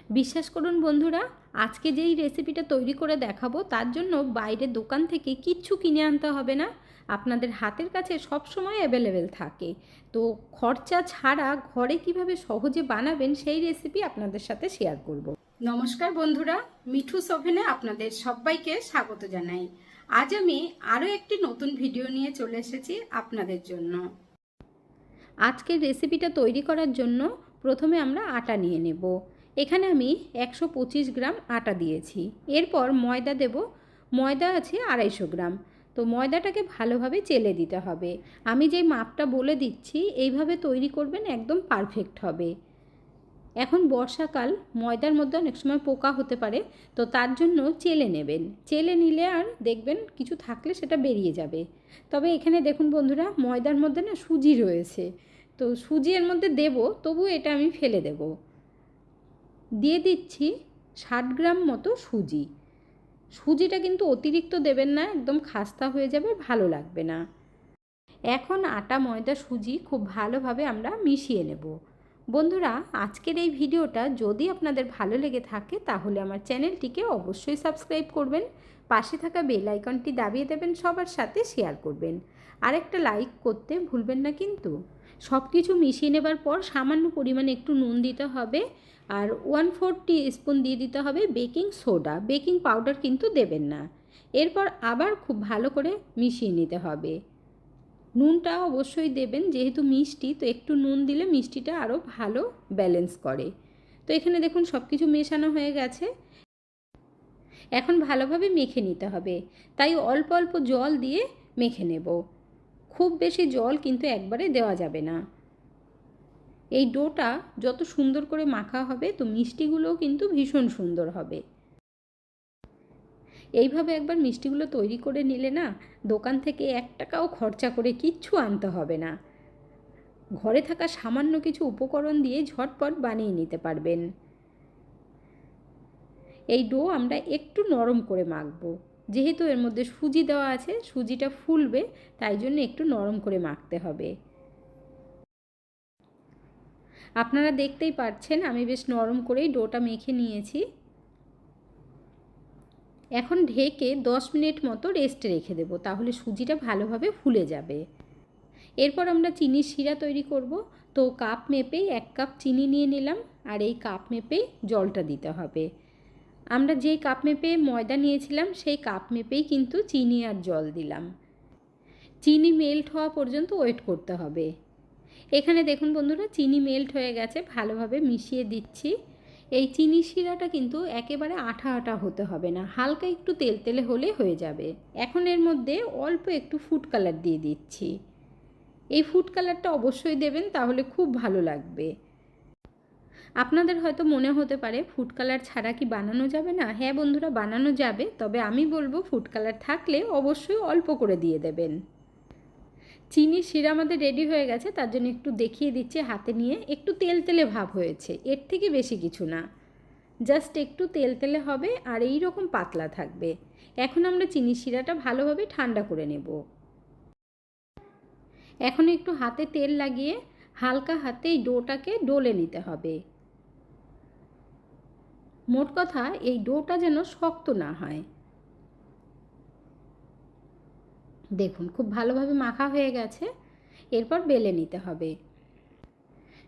বিশ্বাস করুন বন্ধুরা, আজকে যেই রেসিপিটা তৈরি করে দেখাবো তার জন্য বাইরের দোকান থেকে কিচ্ছু কিনে আনতে হবে না। আপনাদের হাতের কাছে সব সময় অ্যাভেলেবেল থাকে। তো খরচা ছাড়া ঘরে কিভাবে সহজে বানাবেন সেই রেসিপি আপনাদের সাথে শেয়ার করব। নমস্কার বন্ধুরা, মিঠুস ওভেনে আপনাদের সবাইকে স্বাগত জানাই। আজ আমি আরও একটি নতুন ভিডিও নিয়ে চলে এসেছি আপনাদের জন্য। আজকের রেসিপিটা তৈরি করার জন্য প্রথমে আমরা আটা নিয়ে নেব। এখানে আমি 125 গ্রাম আটা দিয়েছি। এরপর ময়দা দেব। ময়দা আছে 250 গ্রাম। তো ময়দাটাকে ভালোভাবে চেলে দিতে হবে। আমি যেই মাপটা বলে দিচ্ছি এইভাবে তৈরি করবেন, একদম পারফেক্ট হবে। এখন বর্ষাকাল, ময়দার মধ্যে অনেক সময় পোকা হতে পারে, তো তার জন্য চেলে নেবেন। চেলে নিলে আর দেখবেন কিছু থাকলে সেটা বেরিয়ে যাবে। তবে এখানে দেখুন বন্ধুরা, ময়দার মধ্যে না সুজি রয়েছে, তো সুজি এর মধ্যে দেব, তবু এটা আমি ফেলে দেব। দিয়ে দিচ্ছি 60 গ্রাম মতো সুজি। সুজিটা কিন্তু অতিরিক্ত দেবেন না, একদম খাস্তা হয়ে যাবে, ভালো লাগবে না। এখন আটা, ময়দা, সুজি খুব ভালোভাবে আমরা মিশিয়ে নেব। বন্ধুরা, আজকের এই ভিডিওটা যদি আপনাদের ভালো লেগে থাকে তাহলে আমার চ্যানেলটিকে অবশ্যই সাবস্ক্রাইব করবেন, পাশে থাকা বেল আইকনটি দাবিয়ে দেবেন, সবার সাথে শেয়ার করবেন, আর একটা লাইক করতে ভুলবেন না কিন্তু। সব কিছু মিশিয়ে নেবার পর সামান্য পরিমাণে একটু নুন দিতে হবে, আর 1/4 টিস্পুন দিয়ে দিতে হবে বেকিং সোডা। বেকিং পাউডার কিন্তু দেবেন না। এরপর আবার খুব ভালো করে মিশিয়ে নিতে হবে। নুনটা অবশ্যই দেবেন, যেহেতু মিষ্টি, তো একটু নুন দিলে মিষ্টিটা আরও ভালো ব্যালেন্স করে। তো এখানে দেখুন সব কিছু মেশানো হয়ে গেছে। এখন ভালোভাবে মেখে নিতে হবে, তাই অল্প অল্প জল দিয়ে মেখে নেব। খুব বেশি জল কিন্তু একবারে দেওয়া যাবে না। এই ডোটা যত সুন্দর করে মাখা হবে, তো মিষ্টিগুলোও কিন্তু ভীষণ সুন্দর হবে। এইভাবে একবার মিষ্টিগুলো তৈরি করে নিলে না, দোকান থেকে 1 টাকাও খরচা করে কিচ্ছু আনতে হবে না। ঘরে থাকা সামান্য কিছু উপকরণ দিয়ে ঝটপট বানিয়ে নিতে পারবেন। এই ডো আমরা একটু নরম করে মাখবো, যেহেতু এর মধ্যে সুজি দেওয়া আছে, সুজিটা ফুলবে, তাই জন্য একটু নরম করে মাখতে হবে। আপনারা দেখতেই পাচ্ছেন আমি বেশ নরম করেই ডোটা মেখে নিয়েছি। এখন ঢেকে 10 মিনিট মতো রেস্টে রেখে দেবো, তাহলে সুজিটা ভালোভাবে ফুলে যাবে। এরপর আমরা চিনির শিরা তৈরি করব। তো কাপ মেপেই 1 কাপ চিনি নিয়ে নিলাম, আর এই কাপ মেপেই জলটা দিতে হবে। আমরা যেই কাপ মেপে ময়দা নিয়েছিলাম সেই কাপ মেপেই কিন্তু চিনি আর জল দিলাম। চিনি মেল্ট হওয়া পর্যন্ত ওয়েট করতে হবে। এখানে দেখুন বন্ধুরা, চিনি মেল্ট হয়ে গেছে, ভালোভাবে মিশিয়ে দিচ্ছি। এই চিনি শিরাটা কিন্তু একেবারে আঠা আঠা হতে হবে না, হালকা একটু তেলতেলে হলে হয়ে যাবে। এখন এর মধ্যে অল্প একটু ফুড কালার দিয়ে দিচ্ছি। এই ফুড কালারটা অবশ্যই দেবেন, তাহলে খুব ভালো লাগবে। আপনাদের হয়তো মনে হতে পারে ফুড কালার ছাড়া কি বানানো যাবে না? হ্যাঁ বন্ধুরা, বানানো যাবে, তবে আমি বলবো ফুড কালার থাকলে অবশ্যই অল্প করে দিয়ে দেবেন। চিনির শিরা আমাদের রেডি হয়ে গেছে, তার জন্য একটু দেখিয়ে দিচ্ছি হাতে নিয়ে। একটু তেলতেলে ভাব হয়েছে, এর থেকে বেশি কিছু না, জাস্ট একটু তেলতেলে হবে, আর এই রকম পাতলা থাকবে। এখন আমরা চিনির শিরাটা ভালোভাবে ঠান্ডা করে নেব। এখন একটু হাতে তেল লাগিয়ে হালকা হাতে এই ডোটাকে ডলে নিতে হবে। মোট কথা, এই ডোটা যেন শক্ত না হয়। দেখুন খুব ভালোভাবে মাখা হয়ে গেছে। এরপর বেলে নিতে হবে।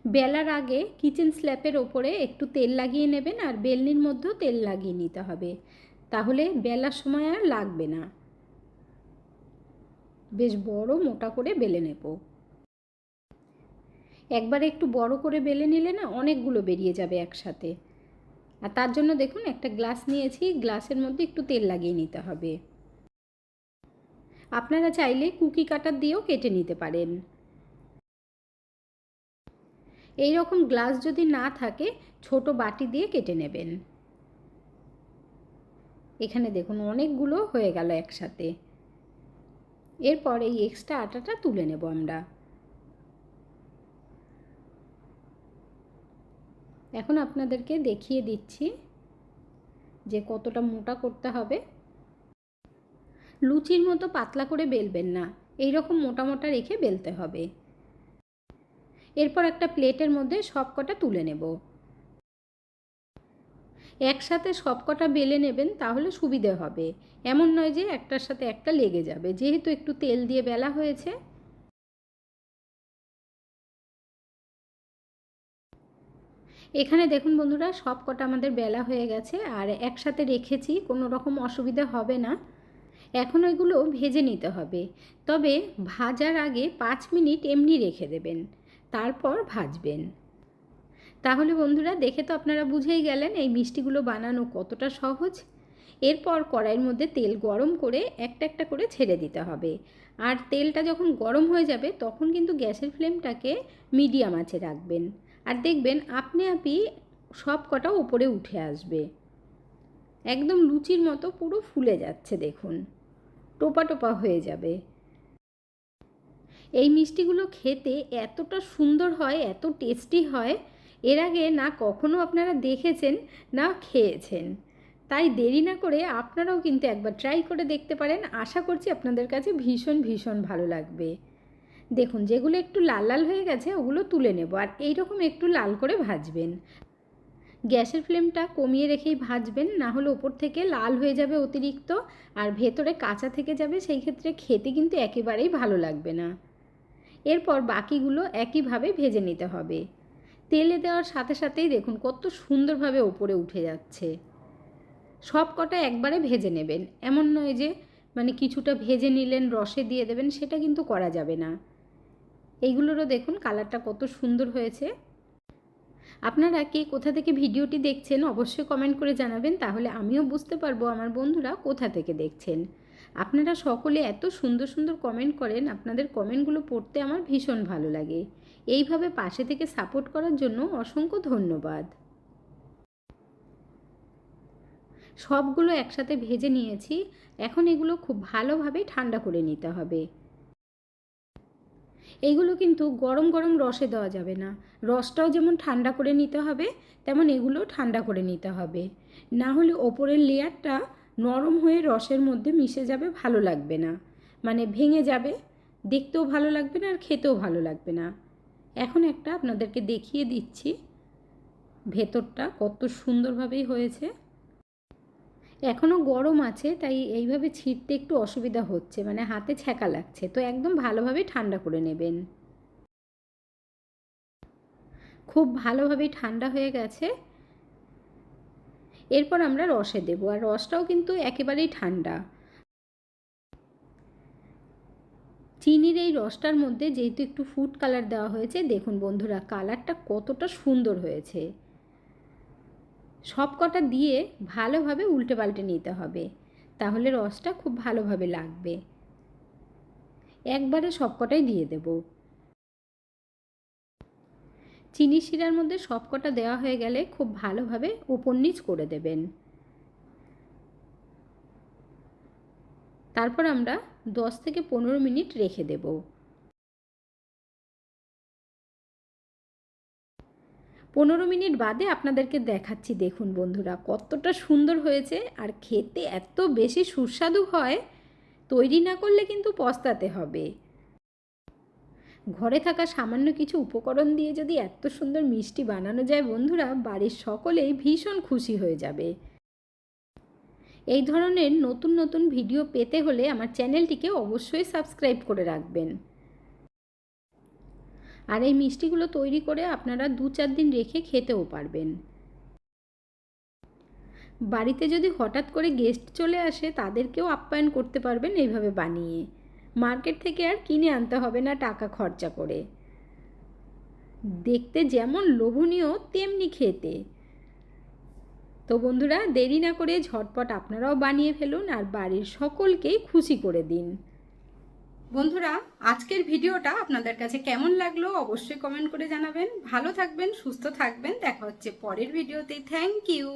বেলার আগে কিচেন স্ল্যাপের ওপরে একটু তেল লাগিয়ে নেবেন, আর বেলনির মধ্যেও তেল লাগিয়ে নিতে হবে, তাহলে বেলার সময় আর লাগবে না। বেশ বড় মোটা করে বেলে নেব। একবারে একটু বড় করে বেলে নিলে না অনেকগুলো বেরিয়ে যাবে একসাথে। আর তার জন্য দেখুন একটা গ্লাস নিয়েছি, গ্লাসের মধ্যে একটু তেল লাগিয়ে নিতে হবে। আপনারা চাইলে কুকি কাটার দিয়েও কেটে নিতে পারেন। এই রকম গ্লাস যদি না থাকে, ছোট বাটি দিয়ে কেটে নেবেন। এখানে দেখুন অনেকগুলো হয়ে গেল একসাথে। এরপর এই এক্সট্রা আটাটা তুলে নেব আমরা। এখন আপনাদেরকে দেখিয়ে দিচ্ছি যে কতটা মোটা করতে হবে। লুচির মতো পাতলা করে বেলবেন না, এই রকম মোটা মোটা রেখে বেলতে হবে। এরপর একটা প্লেটের মধ্যে সব কটা তুলে নেব। একসাথে সবকটা বেলে নেবেন, তাহলে সুবিধে হবে। এমন নয় যে একটার সাথে একটা লেগে যাবে, যেহেতু একটু তেল দিয়ে বেলা হয়েছে। এখানে দেখুন বন্ধুরা, সব কটা আমাদের বেলা হয়ে গেছে আর একসাথে রেখেছি, কোনো রকম অসুবিধা হবে না। এখন ওইগুলো ভেজে নিতে হবে, তবে ভাজার আগে 5 মিনিট এমনি রেখে দেবেন, তারপর ভাজবেন। তাহলে বন্ধুরা, দেখে তো আপনারা বুঝেই গেলেন এই মিষ্টিগুলো বানানো কতটা সহজ। এরপর কড়াইয়ের মধ্যে তেল গরম করে একটা একটা করে ছেড়ে দিতে হবে। আর তেলটা যখন গরম হয়ে যাবে তখন কিন্তু গ্যাসের ফ্লেমটাকে মিডিয়াম আঁচে রাখবেন। আর দেখবেন আপনি সব কটা উপরে উঠে আসবে, একদম লুচির মতো পুরো ফুলে যাচ্ছে, দেখুন টোপা টোপা হয়ে যাবে। এই মিষ্টিগুলো খেতে এতটা সুন্দর হয়, এত টেস্টি হয়, এর আগে না কখনো আপনারা দেখেছেন না খেয়েছেন। তাই দেরি না করে আপনারাও কিন্তু একবার ট্রাই করে দেখতে পারেন। আশা করছি আপনাদের কাছে ভীষণ ভীষণ ভালো লাগবে। দেখুন, যেগুলো একটু লাল লাল হয়ে গেছে ওগুলো তুলে নেব, আর এইরকম একটু লাল করে ভাজবেন। গ্যাসের ফ্লেমটা কমিয়ে রেখেই ভাজবেন, না হলে ওপর থেকে লাল হয়ে যাবে অতিরিক্ত আর ভেতরে কাঁচা থেকে যাবে, সেই ক্ষেত্রে খেতে কিন্তু একেবারেই ভালো লাগবে না। এরপর বাকিগুলো একইভাবে ভেজে নিতে হবে। তেলে দেওয়ার সাথে সাথেই দেখুন কত সুন্দরভাবে ওপরে উঠে যাচ্ছে। সব কটা একবারে ভেজে নেবেন, এমন নয় যে কিছুটা ভেজে নিলেন রসে দিয়ে দেবেন, সেটা কিন্তু করা যাবে না। এইগুলোরও দেখুন কালারটা কত সুন্দর হয়েছে। আপনারা কে কোথা থেকে ভিডিওটি দেখছেন অবশ্যই কমেন্ট করে জানাবেন, তাহলে আমিও বুঝতে পারবো আমার বন্ধুরা কোথা থেকে দেখছেন। আপনারা সকলে এত সুন্দর সুন্দর কমেন্ট করেন, আপনাদের কমেন্টগুলো পড়তে আমার ভীষণ ভালো লাগে। এইভাবে পাশে থেকে সাপোর্ট করার জন্য অসংখ্য ধন্যবাদ। সবগুলো একসাথে ভেজে নিয়েছি, এখন এগুলো খুব ভালোভাবে ঠান্ডা করে নিতে হবে। এইগুলো কিন্তু গরম গরম রসে দেওয়া যাবে না, রসটাও যেমন ঠান্ডা করে নিতে হবে তেমন এগুলোও ঠান্ডা করে নিতে হবে, না হলে ওপরের লেয়ারটা নরম হয়ে রসের মধ্যে মিশে যাবে, ভালো লাগবে না, ভেঙে যাবে, দেখতেও ভালো লাগবে না আর খেতেও ভালো লাগবে না। এখন একটা আপনাদেরকে দেখিয়ে দিচ্ছি ভেতরটা কত সুন্দরভাবেই হয়েছে। এখনও গরম আছে তাই এইভাবে ছিঁড়তে একটু অসুবিধা হচ্ছে, হাতে ছ্যাঁকা লাগছে, তো একদম ভালোভাবে ঠান্ডা করে নেবেন। খুব ভালোভাবেই ঠান্ডা হয়ে গেছে। এরপর আমরা রসে দেব, আর রসটাও কিন্তু একেবারেই ঠান্ডা। চিনির এই রসটার মধ্যে যেহেতু একটু ফুড কালার দেওয়া হয়েছে, দেখুন বন্ধুরা কালারটা কতটা সুন্দর হয়েছে। সব কটা দিয়ে ভালোভাবে উল্টে পাল্টে নিতে হবে, তাহলে রসটা খুব ভালোভাবে লাগবে। একবারে সব কটাই দিয়ে দেব। চিনি শিরার মধ্যে সব কটা দেওয়া হয়ে গেলে খুব ভালোভাবে উপর নিচ করে দেবেন। তারপর আমরা 10 থেকে 15 মিনিট রেখে দেব। 15 মিনিট বাদে আপনাদেরকে দেখাচ্ছি, দেখুন বন্ধুরা কতটা সুন্দর হয়েছে, আর খেতে এত বেশি সুস্বাদু হয়, তৈরি না করলে কিন্তু পস্তাতে হবে। ঘরে থাকা সামান্য কিছু উপকরণ দিয়ে যদি এত সুন্দর মিষ্টি বানানো যায় বন্ধুরা, বাড়ির সকলেই ভীষণ খুশি হয়ে যাবে। এই ধরনের নতুন নতুন ভিডিও পেতে হলে আমার চ্যানেলটিকে অবশ্যই সাবস্ক্রাইব করে রাখবেন। আর এই মিষ্টিগুলো তৈরি করে আপনারা 2-4 দিন রেখে খেতেও পারবেন। বাড়িতে যদি হঠাৎ করে গেস্ট চলে আসে তাদেরকেও আপ্যায়ন করতে পারবেন এইভাবে বানিয়ে। মার্কেট থেকে আর কিনে আনতে হবে না টাকা খরচা করে। দেখতে যেমন লোভনীয় তেমনি খেতে। তো বন্ধুরা, দেরি না করে ঝটপট আপনারাও বানিয়ে ফেলুন আর বাড়ির সকলকেই খুশি করে দিন। বন্ধুরা, আজকের ভিডিওটা আপনাদের কাছে কেমন লাগলো অবশ্যই কমেন্ট করে জানাবেন। ভালো থাকবেন, সুস্থ থাকবেন, দেখা হচ্ছে পরের ভিডিওতে। Thank you.